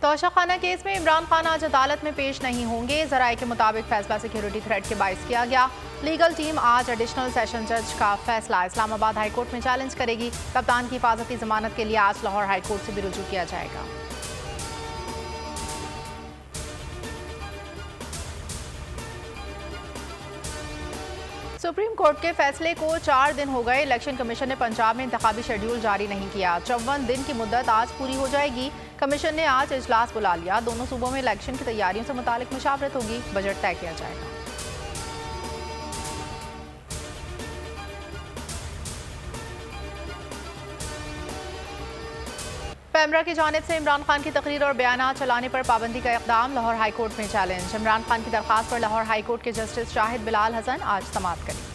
तोशा खाना केस में इमरान खान आज अदालत में पेश नहीं होंगे। जराये के मुताबिक फैसला सिक्योरिटी थ्रेट के बाइस किया गया। लीगल टीम आज एडिशनल सेशन जज का फैसला इस्लामाबाद हाई कोर्ट में चैलेंज करेगी। कप्तान की हिफाजती जमानत के लिए आज लाहौर हाई कोर्ट से भी रुजू किया जाएगा। सुप्रीम कोर्ट के फैसले को 4 दिन हो गए। इलेक्शन कमीशन ने पंजाब में इंतखाबी शेड्यूल जारी नहीं किया। 54 दिन की मुद्दत आज पूरी हो जाएगी। कमीशन ने आज इजलास बुला लिया। दोनों सूबों में इलेक्शन की तैयारियों से मुतालिक मुशावरत होगी। बजट तय किया जाएगा। पैमरा की जानिब से इमरान खान की तकरीर और बयान चलाने पर पाबंदी का इक़दाम लाहौर हाई कोर्ट में चैलेंज। इमरान खान की दरख्वास्त पर लाहौर हाई कोर्ट के जस्टिस शाहिद बिलाल हसन आज समाअत करेंगे।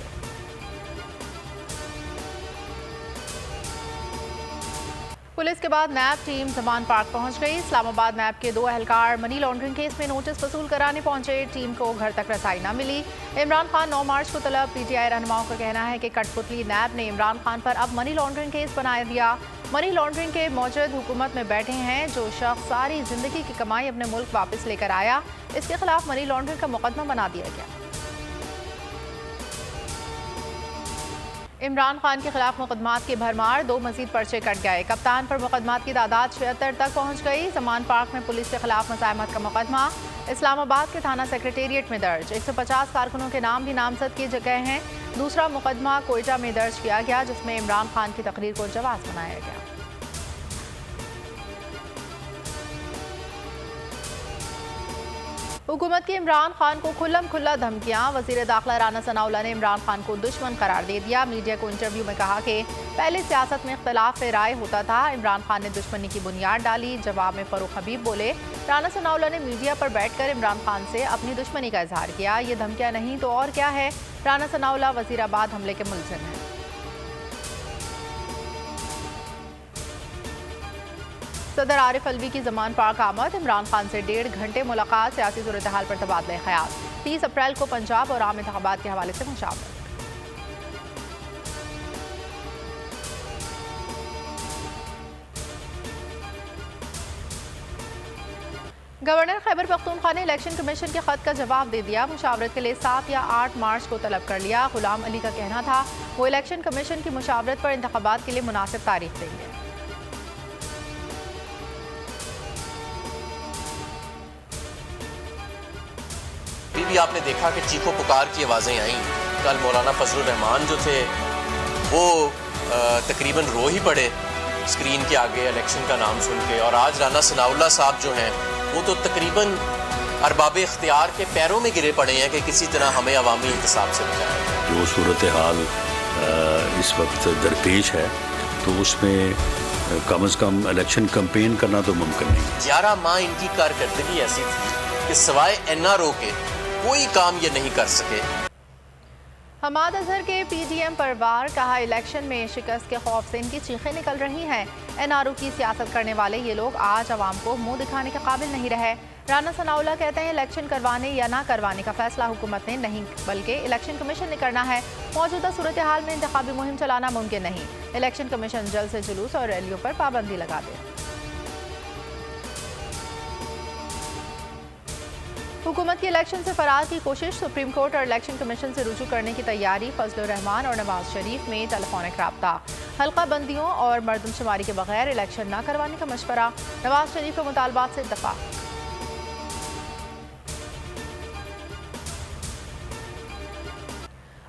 पुलिस के बाद नैब टीम जमान पार्क पहुंच गई। इस्लामाबाद नैब के 2 एहलकार मनी लॉन्ड्रिंग केस में नोटिस वसूल कराने पहुंचे। टीम को घर तक रसाई न मिली। इमरान खान 9 मार्च को तलब। पीटीआई रहनुमाओं का कहना है कि कठपुतली नैब ने इमरान खान पर अब मनी लॉन्ड्रिंग केस बना दिया। मनी लॉन्ड्रिंग के मौजूद हुकूमत में बैठे हैं जो शख्स सारी जिंदगी की कमाई अपने मुल्क वापस लेकर आया, इसके खिलाफ मनी लॉन्ड्रिंग का मुकदमा बना दिया गया। इमरान खान के खिलाफ मुकदमात की भरमार। 2 मजीद पर्चे कट गए। कप्तान पर मुकदमात की तादाद 76 तक पहुंच गई। जमान पार्क में पुलिस के खिलाफ मज़ाहमत का मुकदमा इस्लामाबाद के थाना सेक्रेटेरिएट में दर्ज। 150 कारकुनों के नाम भी नामजद किए गए हैं। दूसरा मुकदमा कोयटा में दर्ज किया गया जिसमें इमरान खान की तकरीर को जवाब बनाया गया। हुकूमत की इमरान खान को खुल्लम खुल्ला धमकियां। वज़ीर दाखिला राना सनाउल्लाह ने इमरान खान को दुश्मन करार दे दिया। मीडिया को इंटरव्यू में कहा कि पहले सियासत में इख्तलाफ राय होता था, इमरान खान ने दुश्मनी की बुनियाद डाली। जवाब में फ़ारूक हबीब बोले, राना सनाउल्लाह ने मीडिया पर बैठकर इमरान खान से अपनी दुश्मनी का इजहार किया। ये धमकियां नहीं तो और क्या है। राना सनाउल्लाह वज़ीराबाद हमले के मुलज़िम हैं। सदर आरिफ अलवी की जमान पार्क आमद। इमरान खान से 1.5 घंटे मुलाकात। सियासी सूरत हाल पर तबादला ख्याल। 30 अप्रैल को पंजाब और आम इंतखाबात के हवाले से मुशावरत। गवर्नर खैबर पख्तूनख्वा ने इलेक्शन कमीशन के खत का जवाब दे दिया। मुशावरत के लिए 7 या 8 मार्च को तलब कर लिया। गुलाम अली का कहना था वो इलेक्शन कमीशन की मुशावरत पर इंतखाबात के लिए मुनासिब तारीख देंगे। भी आपने देखा कि चीखो पुकार की आवाज़ें आईं। कल मौलाना फजलुर रहमान जो थे वो तकरीबन रो ही पड़े स्क्रीन के आगे इलेक्शन का नाम सुन के। और आज राना सनाउल्लाह साहब जो हैं वो तो तकरीबन अरबाब इख्तियार के पैरों में गिरे पड़े हैं कि किसी तरह हमें अवामी इंतसाब से बचाएं। जो सूरत हाल इस वक्त दरपेश है तो उसमें कम अज़ कम इलेक्शन कैंपेन करना तो मुमकिन नहीं। 11 माह इनकी कारकर्दगी ऐसी थी कि सिवाय एनआरओ के कोई काम ये नहीं कर सके। हमाद अजहर के पीडीएम पर वार। कहा इलेक्शन में शिकस्त के खौफ से इनकी चीखें निकल रही हैं। एनआरओ की सियासत करने वाले ये लोग आज अवाम को मुंह दिखाने के काबिल नहीं रहे। राना सनाउल्लाह कहते हैं इलेक्शन करवाने या ना करवाने का फैसला हुकूमत ने नहीं बल्कि इलेक्शन कमीशन ने करना है। मौजूदा सूरत हाल में इंतखाबी मुहिम चलाना मुमकिन नहीं। इलेक्शन कमीशन जल्द से जुलूस और रैलियों पर पाबंदी लगा दे। हुकूमत की इलेक्शन से फरार की कोशिश। सुप्रीम कोर्ट और इलेक्शन कमीशन से रुजू करने की तैयारी। फजलुर रहमान और नवाज शरीफ में टेलीफोनिक राब्ता। हल्का बंदियों और मरदमशुमारी के बगैर इलेक्शन न करवाने का मशवरा। नवाज शरीफ के मुतालबात से इत्तफाक।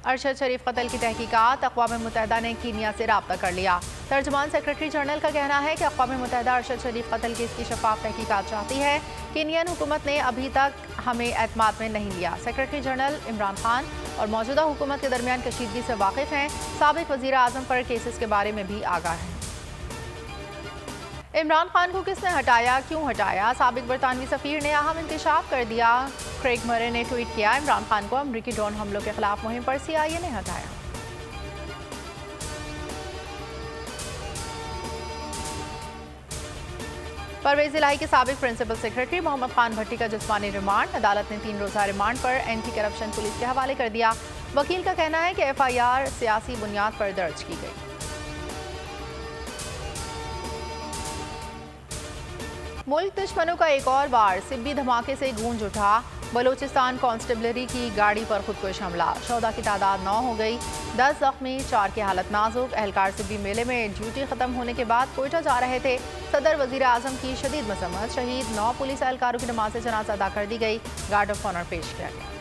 अरशद शरीफ कत्ल की तहकीकात। अक़वाम मुत्तहिदा ने कीनिया से राब्ता कर लिया। तर्जुमान सेक्रेटरी जनरल का कहना है कि अक़वाम मुत्तहिदा अरशद शरीफ कत्ल केस की शफाफ तहकीकात चाहती है। कीनियन हुकूमत ने अभी तक हमें एतमाद में नहीं लिया। सेक्रेटरी जनरल इमरान खान और मौजूदा हुकूमत के दरमियान कशीदगी से वाकिफ हैं। साबिक वज़ीर आज़म पर केसेस के बारे में भी आगाह हैं। इमरान खान को किसने हटाया, क्यों हटाया? साबिक बरतानवी सफ़ीर ने अहम इंकशाफ कर दिया। क्रेग मरे ने ट्वीट किया, इमरान खान को अमरीकी ड्रोन हमलों के खिलाफ मुहिम पर CIA ने हटाया। परवेज़ इलाही के साबिक प्रिंसिपल सेक्रेटरी मोहम्मद खान भट्टी का जिस्मानी रिमांड। अदालत ने 3 रोज़ा रिमांड पर एंटी करप्शन पुलिस के हवाले कर दिया। वकील का कहना है कि FIR सियासी बुनियाद पर दर्ज की गई। मुल्क दुश्मनों का एक और बार सिब्बी धमाके से गूंज उठा। बलूचिस्तान कांस्टेबलरी की गाड़ी पर खुदकुश हमला। 14 की तादाद 9 हो गई। 10 जख्मी, 4 की हालत नाजुक। एहलकार सिब्बी मेले में ड्यूटी खत्म होने के बाद कोयटा जा रहे थे। सदर वजीर आजम की शदीद मसम्मत। शहीद 9 पुलिस एहलकारों की नमाज जनाजा अदा कर दी गई। गार्ड ऑफ ऑनर पेश किया गया।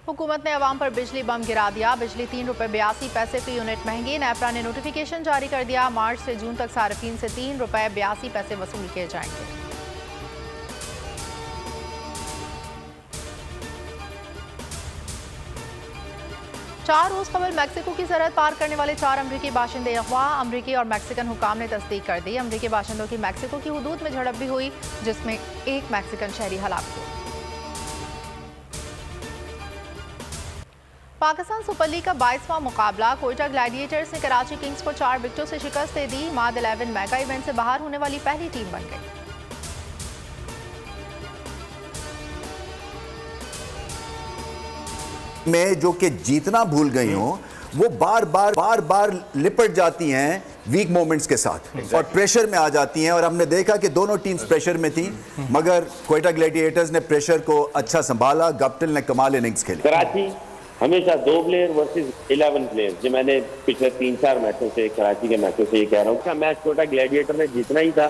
हुकूमत ने अवाम पर बिजली बम गिरा दिया। बिजली 3 रुपये 82 पैसे फी यूनिट महंगी। नेपरा ने नोटिफिकेशन जारी कर दिया। मार्च से जून तक सार्फिन से 3 रुपये 82 पैसे वसूल किए जाएंगे। चार रोज कबल मैक्सिको की सरहद पार करने वाले 4 अमरीकी बाशिंदे अगवा। अमरीकी और मैक्सिकन हुकाम ने तस्दीक कर दी। अमरीकी बाशिंदों की मैक्सिको की हुदूद में झड़प भी हुई, जिसमें एक मैक्सिकन शहरी हलाक हुआ। पाकिस्तान सुपर लीग का 22वां मुकाबला। कोयटा ग्लैडिएटर्स ने कराची किंग्स को 4 विकेटों से शिकस्त दे दी। माद 11 मेगा इवेंट से बाहर होने वाली पहली टीम बन गई। में जो कि जीतना भूल गई हो, वो बार बार लिपट जाती हैं वीक मोमेंट्स के साथ और प्रेशर में आ जाती हैं। और हमने देखा कि दोनों टीम्स प्रेशर में थी, मगर कोयटा ग्लैडिएटर्स ने प्रेशर को अच्छा संभाला। गप्टिल ने कमाल इनिंग्स खेली। कराची हमेशा 2 प्लेयर वर्सेस 11 प्लेयर, जो मैंने पिछले 3-4 मैचों से, कराची के मैचों से ये कह रहा हूँ, मैच कोयटा ग्लैडिएटर ने जीतना ही था।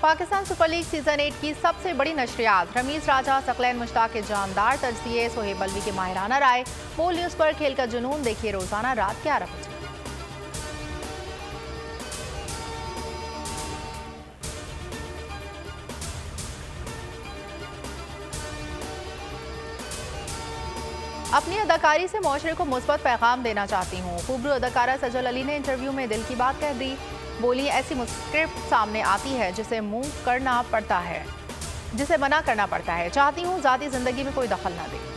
पाकिस्तान सुपर लीग सीजन 8 की सबसे बड़ी नशरियात। रमीज राजा, सकलैन मुश्ताक के जानदार तजज़िये, सोहेब अलवी के माहिराना राय। बोल न्यूज़ पर खेल का जुनून देखिए रोजाना रात 11 बजे। अपनी अदाकारी से मुआशरे को मुस्बत पैगाम देना चाहती हूँ। खूबरू अदाकारा सजल अली ने इंटरव्यू में दिल की बात कह दी। बोली, ऐसी स्क्रिप्ट सामने आती है जिसे मुंह करना पड़ता है, जिसे मना करना पड़ता है। चाहती हूँ ज़ाती जिंदगी में कोई दखल ना दे।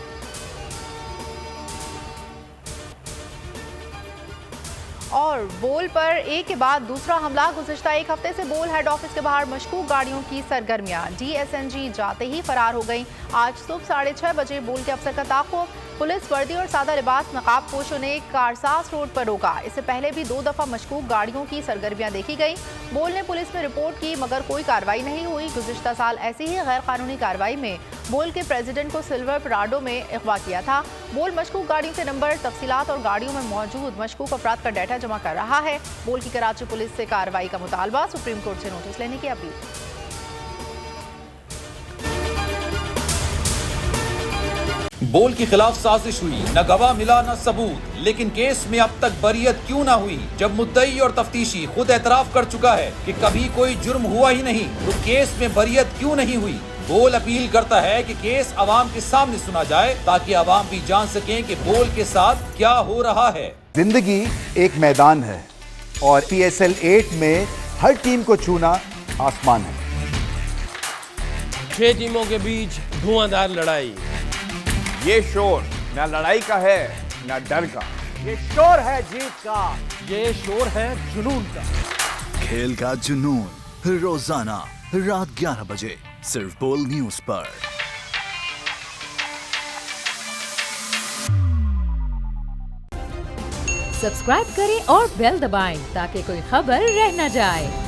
और बोल पर एक के बाद दूसरा हमला। गुज़िश्ता एक हफ्ते से बोल हेड ऑफिस के बाहर मशकूक गाड़ियों की सरगर्मियां। DSNG जाते ही फरार हो गई। आज सुबह 6:30 बजे बोल के अफसर का ताक़ुब। पुलिस वर्दी और सादा लिबास नकाब पोशों ने कारसास रोड पर रोका। इससे पहले भी 2 दफ़ा मशकूक गाड़ियों की सरगर्मियां देखी गई। बोल ने पुलिस में रिपोर्ट की, मगर कोई कार्रवाई नहीं हुई। गुज़िश्ता साल ऐसी ही गैर कानूनी कार्रवाई में बोल के प्रेसिडेंट को सिल्वर प्राडो में अगवा किया था। बोल मशकूक गाड़ियों के नंबर, तफसीलात और गाड़ियों में मौजूद मशकूक अफराद का डाटा जमा कर रहा है। बोल की कराची पुलिस से कार्रवाई का मुतालबा। सुप्रीम कोर्ट से नोटिस लेने की अपील। बोल के खिलाफ साजिश हुई, न गवाह मिला न सबूत, लेकिन केस में अब तक बरियत क्यों ना हुई? जब मुद्दई और तफ्तीशी खुद एतराफ कर चुका है कि कभी कोई जुर्म हुआ ही नहीं, तो केस में बरियत क्यों नहीं हुई? बोल अपील करता है कि केस अवाम के सामने सुना जाए, ताकि अवाम भी जान सकें कि बोल के साथ क्या हो रहा है। जिंदगी एक मैदान है और PSL 8 में हर टीम को छूना आसमान है। 6 टीमों के बीच धुआंधार लड़ाई। ये शोर न लड़ाई का है न डर का, ये शोर है जीत का, ये शोर है जुनून का। खेल का जुनून रोजाना रात 11 बजे सिर्फ बोल न्यूज पर। सब्सक्राइब करें और बेल दबाएं ताकि कोई खबर रह न जाए।